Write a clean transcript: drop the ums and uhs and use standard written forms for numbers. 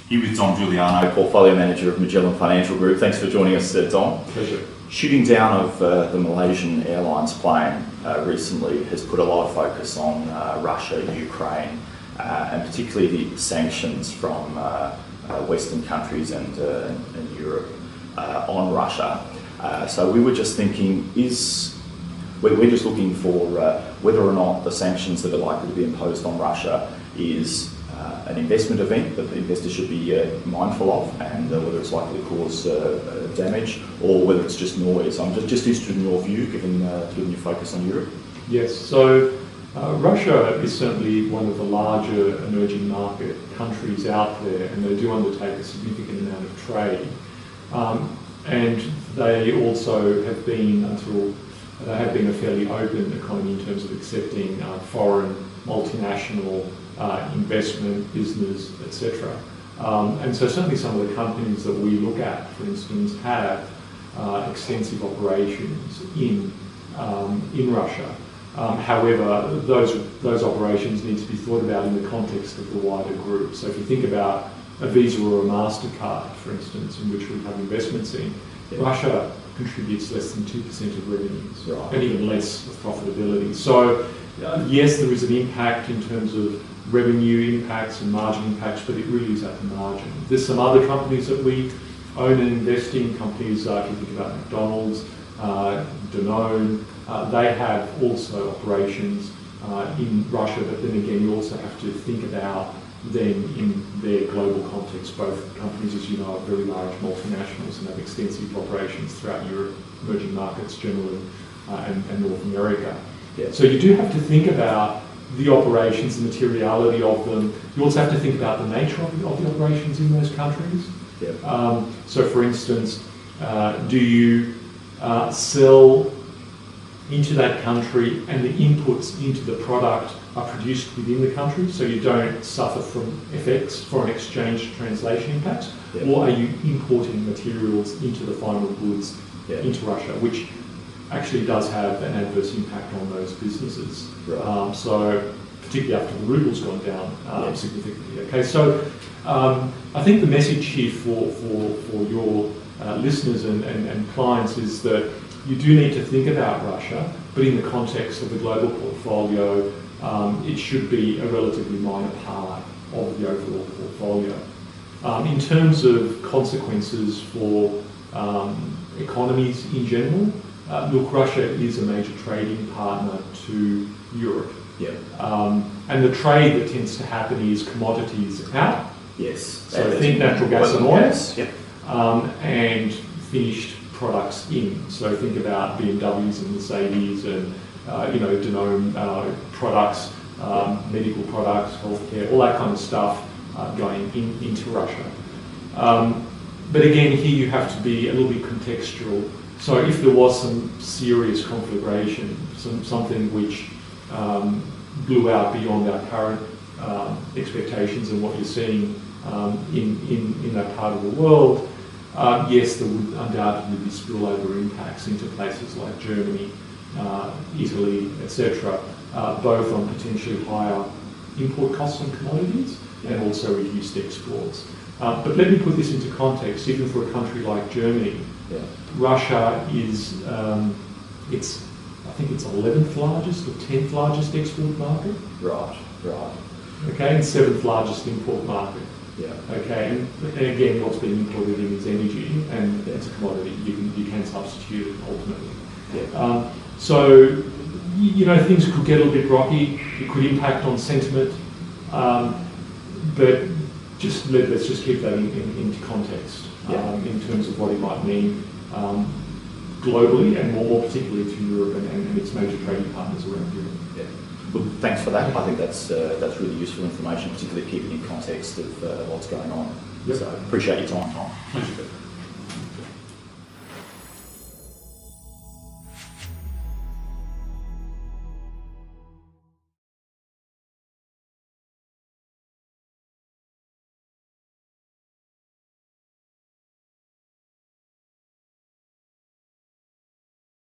Here with Dom Guiliano, Portfolio Manager of Magellan Financial Group. Thanks for joining us, Dom. Pleasure. Shooting down of the Malaysian Airlines plane recently has put a lot of focus on Russia, Ukraine, and particularly the sanctions from Western countries and Europe on Russia. So we were just thinking, we're just looking for whether or not the sanctions that are likely to be imposed on Russia is an investment event that the investors should be mindful of, and whether it's likely to cause damage or whether it's just noise. I'm just interested in your view, given your focus on Europe. Yes, so Russia is certainly one of the larger emerging market countries out there, and they do undertake a significant amount of trade. And they also have been, they have been a fairly open economy in terms of accepting foreign multinational investment, business, etc. And so certainly some of the companies that we look at, for instance, have extensive operations in Russia. However, those operations need to be thought about in the context of the wider group. So if you think about a Visa or a MasterCard, for instance, in which we have investments in, Russia contributes less than 2% of revenues, right, and even less of profitability. So yes, there is an impact in terms of revenue impacts and margin impacts, but it really is at the margin. There's some other companies that we own and invest in, companies, if you think about McDonald's, Danone, they have also operations in Russia, but then again you also have to think about them in their global context. Both companies, as you know, are very large multinationals and have extensive operations throughout Europe, emerging markets generally, and North America. Yeah. So you do have to think about the operations, the materiality of them. You also have to think about the nature of the operations in those countries. Yeah. So for instance, do you sell into that country and the inputs into the product are produced within the country, so you don't suffer from FX, foreign exchange translation impacts, or are you importing materials into the final goods into Russia, which actually does have an adverse impact on those businesses. Right. So particularly after the ruble's gone down significantly. Okay, so I think the message here for your listeners and clients is that you do need to think about Russia, but in the context of the global portfolio, it should be a relatively minor part of the overall portfolio. In terms of consequences for economies in general, look, Russia is a major trading partner to Europe. Yeah. And the trade that tends to happen is commodities out. Yes. So think natural gas and oil. Yep. And finished products in. So think about BMWs and Mercedes and Danone products, medical products, healthcare, all that kind of stuff going into Russia. But again, here you have to be a little bit contextual. So if there was some serious conflagration, something which blew out beyond our current expectations and what you're seeing in that part of the world, yes, there would undoubtedly be spillover impacts into places like Germany, Italy, etc., both on potentially higher import costs on commodities and also reduced exports. But let me put this into context. Even for a country like Germany, Russia is, I think it's 11th largest or 10th largest export market. Right, right. Okay, and 7th largest import market. Yeah. Okay, and again, what's being imported in is energy, and it's a commodity. You can substitute it ultimately. Yeah. So things could get a little bit rocky. It could impact on sentiment, but let's just keep that into context in terms of what it might mean globally, and more particularly to Europe and its major trading partners around Europe. Yeah. Well, thanks for that. I think that's really useful information, particularly keeping in context of what's going on. Yep. So appreciate your time, Tom. Pleasure.